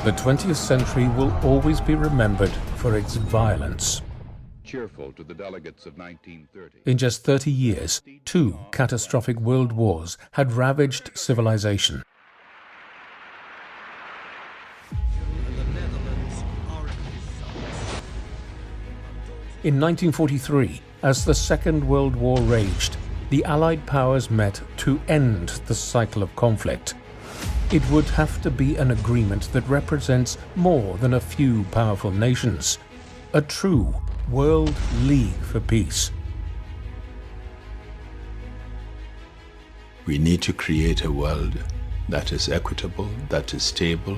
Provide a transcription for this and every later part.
The 20th century will always be remembered for its violence. Cheerful to the delegates of 1930. In just 30 years, 2 catastrophic world wars had ravaged civilization. In 1943, as the Second World War raged, the Allied powers met to end the cycle of conflict. It would have to be an agreement that represents more than a few powerful nations, a true World League for Peace. We need to create a world that is equitable, that is stable.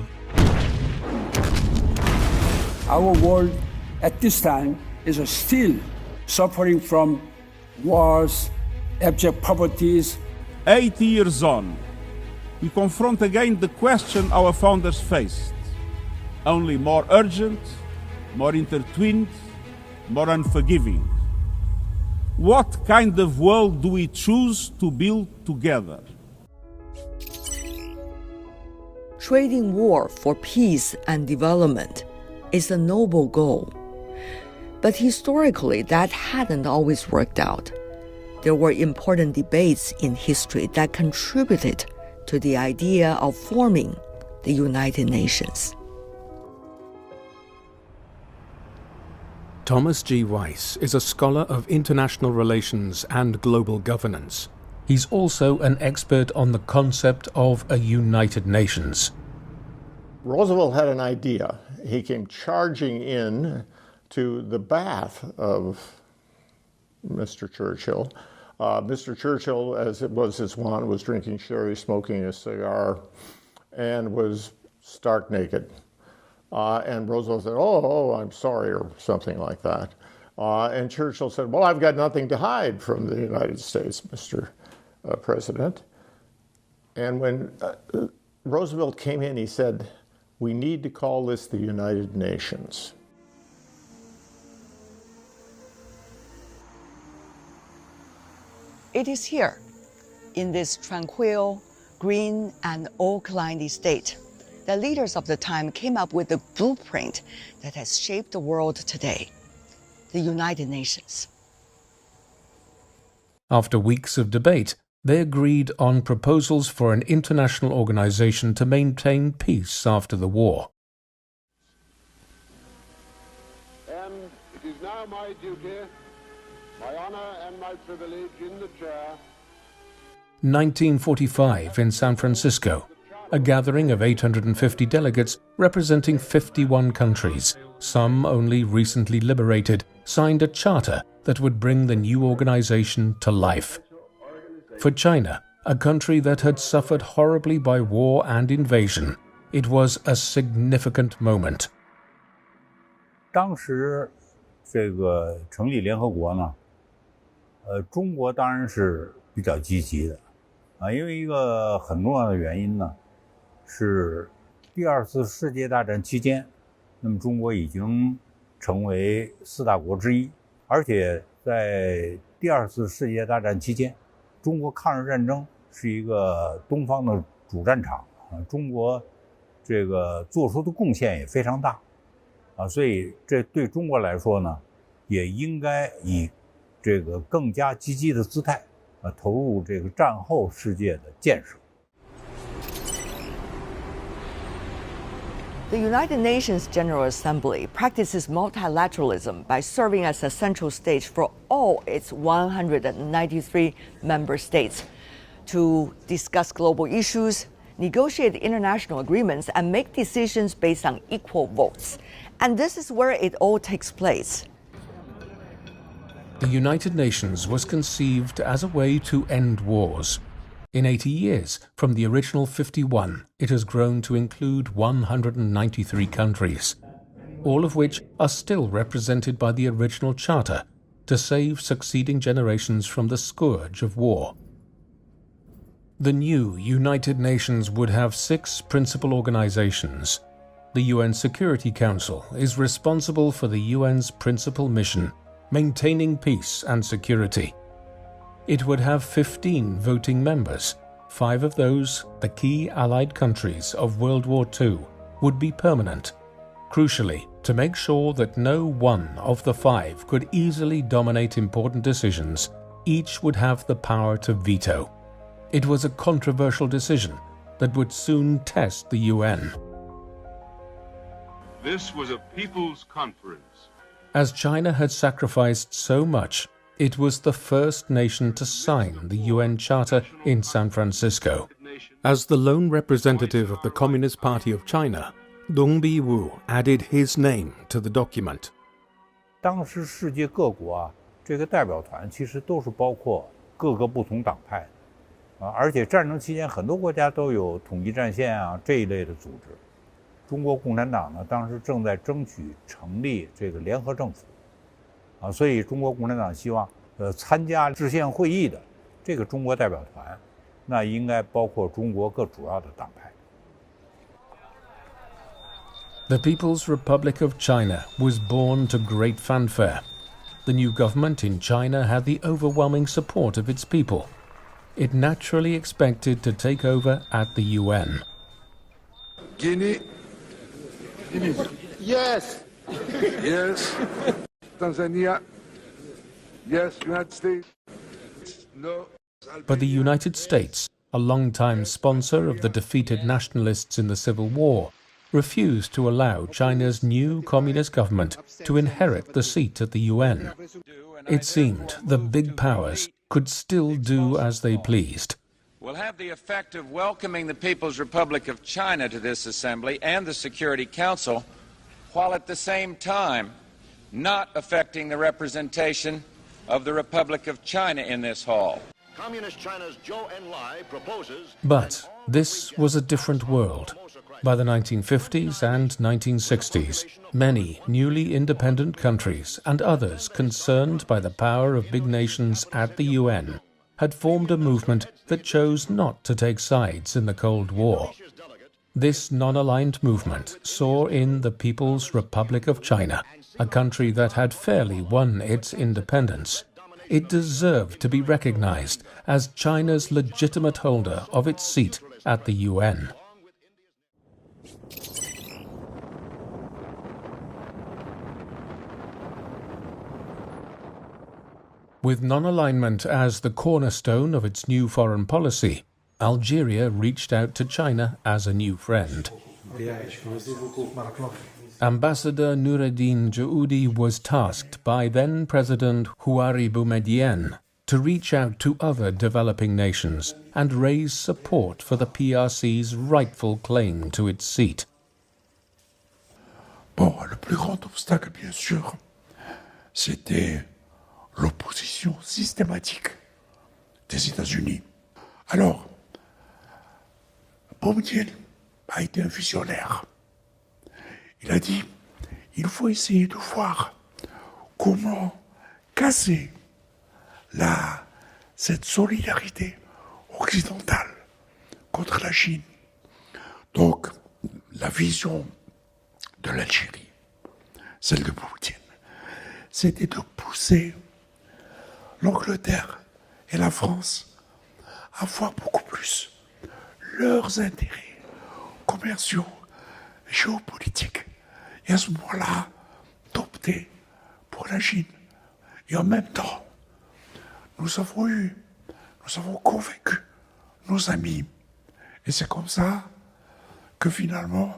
Our world at this time is still suffering from wars, abject poverties. 80 years on, we confront again the question our founders faced, only more urgent, more intertwined, more unforgiving. What kind of world do we choose to build together? Trading war for peace and development is a noble goal. But historically, that hadn't always worked out. There were important debates in history that contributed to the idea of forming the United Nations. Thomas G. Weiss is a scholar of international relations and global governance. He's also an expert on the concept of a United Nations. Roosevelt had an idea. He came charging in to the bath of Mr. Churchill. Mr. Churchill, as it was his wont, was drinking sherry, smoking a cigar, and was stark naked. And Roosevelt said, oh, I'm sorry, or something like that. And Churchill said, well, I've got nothing to hide from the United States, Mr. President. And when Roosevelt came in, he said, we need to call this the United Nations. It is here, in this tranquil, green and oak-lined estate, the leaders of the time came up with the blueprint that has shaped the world today, the United Nations. After weeks of debate, they agreed on proposals for an international organization to maintain peace after the war. And it is now my duty, my honor and my privilege in the chair. 1945 in San Francisco. A gathering of 850 delegates representing 51 countries, some only recently liberated, signed a charter that would bring the new organization to life. For China, a country that had suffered horribly by war and invasion, it was a significant moment. 当时这个成立联合国呢，中国当然是比较积极的，因为一个很重要的原因呢。是第二次世界大战期间，那么中国已经成为4大国之一，而且在第二次世界大战期间，中国抗日战争是一个东方的主战场中国这个做出的贡献也非常大所以这对中国来说呢，也应该以这个更加积极的姿态投入这个战后世界的建设。The United Nations General Assembly practices multilateralism by serving as a central stage for all its 193 member states to discuss global issues, negotiate international agreements, and make decisions based on equal votes. And this is where it all takes place. The United Nations was conceived as a way to end wars. In 80 years, from the original 51, it has grown to include 193 countries, all of which are still represented by the original charter to save succeeding generations from the scourge of war. The new United Nations would have 6 principal organizations. The UN Security Council is responsible for the UN's principal mission, maintaining peace and security. It would have 15 voting members, 5 of those the key Allied countries of World War II, would be permanent. Crucially, to make sure that no one of the 5 could easily dominate important decisions, each would have the power to veto. It was a controversial decision that would soon test the UN. This was a people's conference. As China had sacrificed so much, it was the first nation to sign the UN Charter in San Francisco. As the lone representative of the Communist Party of China, Dong Bi-wu added his name to the document. 当时世界各国这个代表团其实都是包括各个不同党派而且战争期间很多国家都有统一战线这一类的组织。中国共产党呢，当时正在争取成立这个联合政府所以中国共产党希望参加制宪会议的这个中国代表团，那应该包括中国各主要的党派。The People's Republic of China was born to great fanfare. The new government in China had the overwhelming support of its people. It naturally expected to take over at the UN. Guinea? Yes. Yes. Tanzania? Yes. United States? No. But the United States, a long-time sponsor of the defeated nationalists in the Civil War, refused to allow China's new communist government to inherit the seat at the UN. It seemed the big powers could still do as they pleased. Will have the effect of welcoming the People's Republic of China to this assembly and the Security Council, while at the same time not affecting the representation of the Republic of China in this hall. Communist China's Zhou Enlai proposes. But this was a different world. By the 1950s and 1960s, many newly independent countries and others concerned by the power of big nations at the UN had formed a movement that chose not to take sides in the Cold War. This non-aligned movement saw in the People's Republic of China a country that had fairly won its independence. It deserved to be recognized as China's legitimate holder of its seat at the UN. With non-alignment as the cornerstone of its new foreign policy, Algeria reached out to China as a new friend. Ambassador Noureddin Jaoudi was tasked by then-President Houari Boumediene to reach out to other developing nations and raise support for the PRC's rightful claim to its seat. Bon, le plus grand obstacle, bien sûr, c'était l'opposition systématique des États-Unis. Alors, Boumediene a été un visionnaire. Il a dit, il faut essayer de voir comment casser cette solidarité occidentale contre la Chine. Donc, la vision de l'Algérie, celle de Boumediene, c'était de pousser l'Angleterre et la France à voir beaucoup plus leurs intérêts commerciaux, géopolitiques, et à ce moment-là, d'opter pour la Chine. Et en même temps, nous avons convaincu nos amis. Et c'est comme ça que finalement,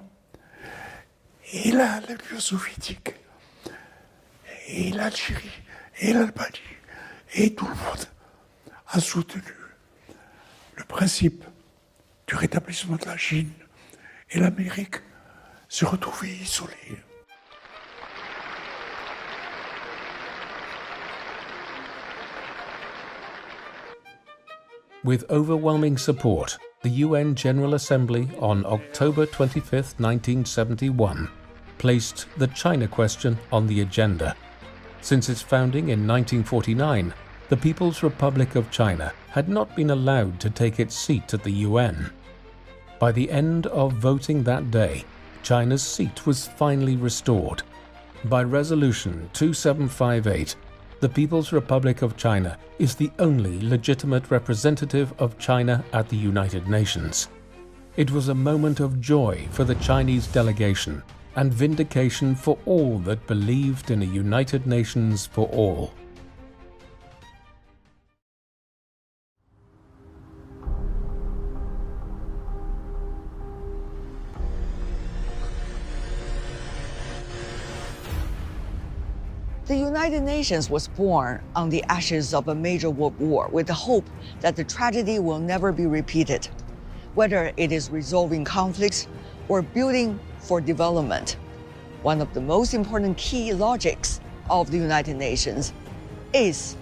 et l'Union soviétique, et l'Algérie, et l'Albanie, et tout le monde a soutenu le principe du rétablissement de la Chine, et l'Amérique s'est retrouvée isolée. With overwhelming support, the UN General Assembly on October 25, 1971, placed the China question on the agenda. Since its founding in 1949, the People's Republic of China had not been allowed to take its seat at the UN. By the end of voting that day, China's seat was finally restored. By Resolution 2758, the People's Republic of China is the only legitimate representative of China at the United Nations. It was a moment of joy for the Chinese delegation and vindication for all that believed in a United Nations for all. The United Nations was born on the ashes of a major world war with the hope that the tragedy will never be repeated. Whether it is resolving conflicts or building for development, one of the most important key logics of the United Nations is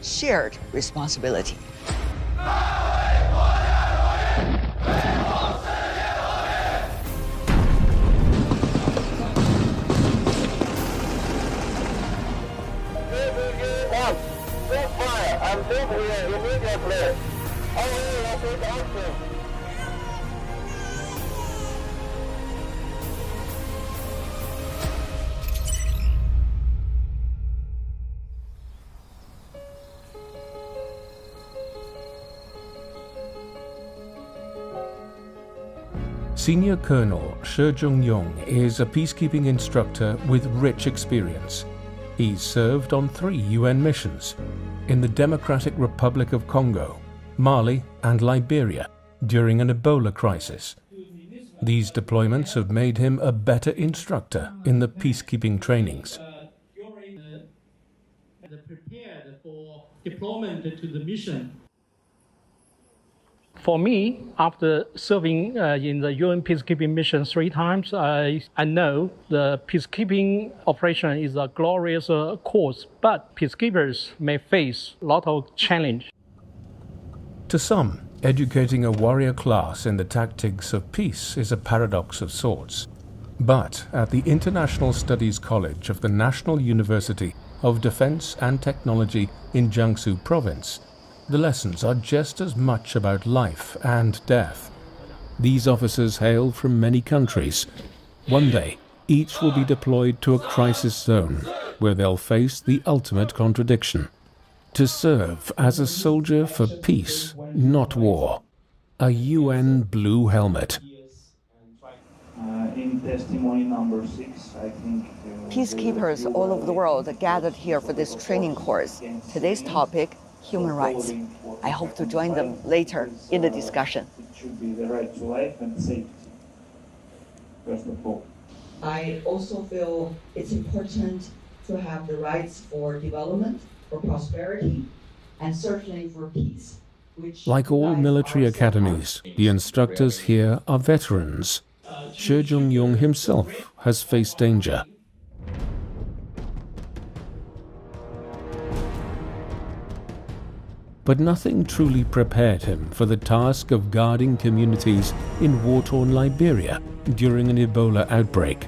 shared responsibility. Senior Colonel Shi Jungyong is a peacekeeping instructor with rich experience. He's served on 3 UN missions in the Democratic Republic of Congo, Mali, and Liberia during an Ebola crisis. These deployments have made him a better instructor in the peacekeeping trainings. Prepared for deployment to the mission. For me, after serving in the UN peacekeeping mission 3 times, I know the peacekeeping operation is a glorious cause, but peacekeepers may face a lot of challenge. To some, educating a warrior class in the tactics of peace is a paradox of sorts. But at the International Studies College of the National University of Defense and Technology in Jiangsu Province, the lessons are just as much about life and death. These officers hail from many countries. One day, each will be deployed to a crisis zone where they'll face the ultimate contradiction: to serve as a soldier for peace, not war. A UN blue helmet. In testimony number 6, I think... Peacekeepers all over the world gathered here for this training course. Today's topic, human rights. I hope to join them later in the discussion. It should be the right to life and safety, first of all. I also feel it's important to have the rights for development, for prosperity, and certainly for peace. Like all military academies, the instructors here are veterans. Shi Jungyong himself has faced danger. But nothing truly prepared him for the task of guarding communities in war-torn Liberia during an Ebola outbreak.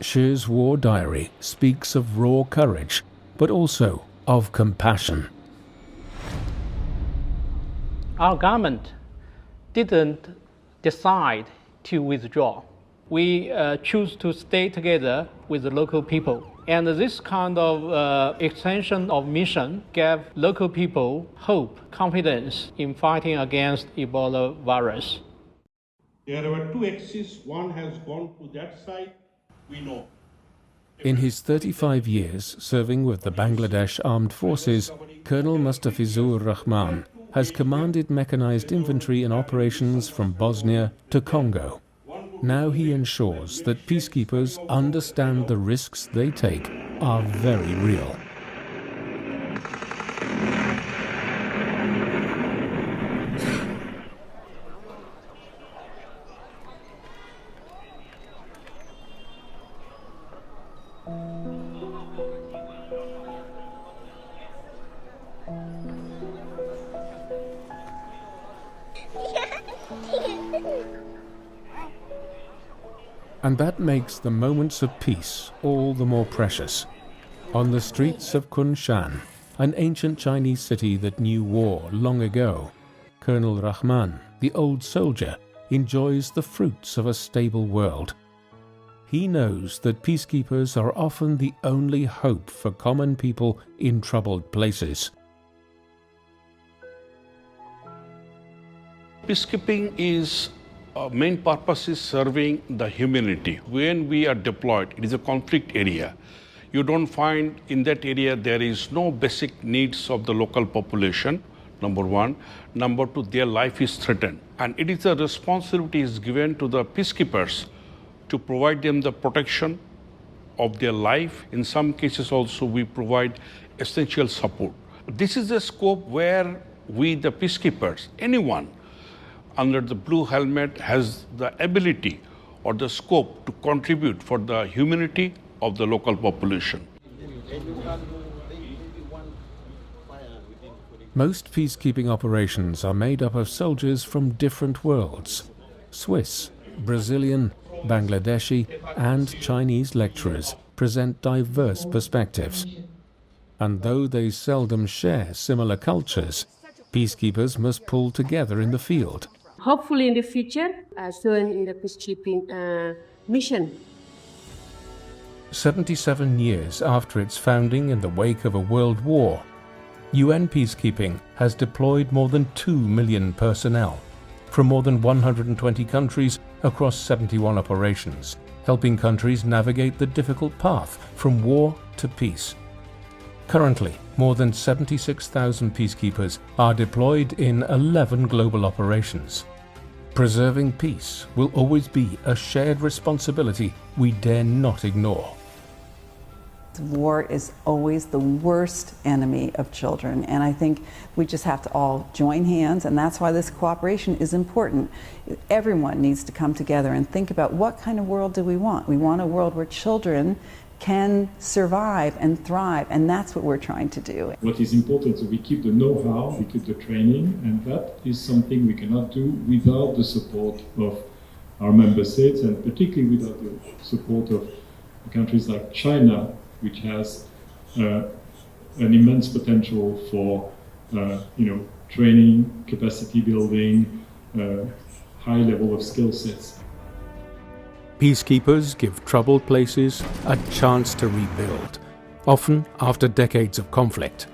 Shi's war diary speaks of raw courage, but also of compassion. Our government didn't decide to withdraw. We choose to stay together with the local people. And this kind of extension of mission gave local people hope, confidence in fighting against Ebola virus. There were 2 axes. One has gone to that side, we know. In his 35 years serving with the Bangladesh Armed Forces, Colonel Mustafizur Rahman has commanded mechanized infantry in operations from Bosnia to Congo. Now he ensures that peacekeepers understand the risks they take are very real. And that makes the moments of peace all the more precious. On the streets of Kunshan, an ancient Chinese city that knew war long ago, Colonel Rahman, the old soldier, enjoys the fruits of a stable world. he knows that peacekeepers are often the only hope for common people in troubled places. Peacekeeping is main purpose is serving the humanity. When we are deployed, it is a conflict area. You don't find in that area there is no basic needs of the local population, number one. Number two, their life is threatened. And it is a responsibility is given to the peacekeepers to provide them the protection of their life. In some cases also we provide essential support. This is a scope where we, the peacekeepers, anyone under the blue helmet has the ability or the scope to contribute for the humanity of the local population. Most peacekeeping operations are made up of soldiers from different worlds. Swiss, Brazilian, Bangladeshi, and Chinese lecturers present diverse perspectives. And though they seldom share similar cultures, peacekeepers must pull together in the field. Hopefully in the future, soon in the peacekeeping mission. 77 years after its founding in the wake of a world war, UN peacekeeping has deployed more than 2 million personnel from more than 120 countries across 71 operations, helping countries navigate the difficult path from war to peace. Currently, more than 76,000 peacekeepers are deployed in 11 global operations. Preserving peace will always be a shared responsibility we dare not ignore. War is always the worst enemy of children, and I think we just have to all join hands, and that's why this cooperation is important. Everyone needs to come together and think about what kind of world do we want. We want a world where children can survive and thrive, and that's what we're trying to do. What is important is we keep the know-how, we keep the training, and that is something we cannot do without the support of our member states, and particularly without the support of countries like China, which has an immense potential for training, capacity building, high level of skill sets. Peacekeepers give troubled places a chance to rebuild, often after decades of conflict.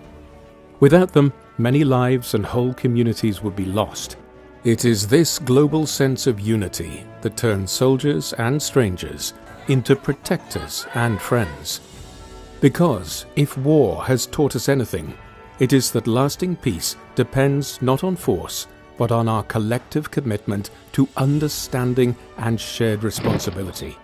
Without them, many lives and whole communities would be lost. It is this global sense of unity that turns soldiers and strangers into protectors and friends. Because if war has taught us anything, it is that lasting peace depends not on force, but on our collective commitment to understanding and shared responsibility.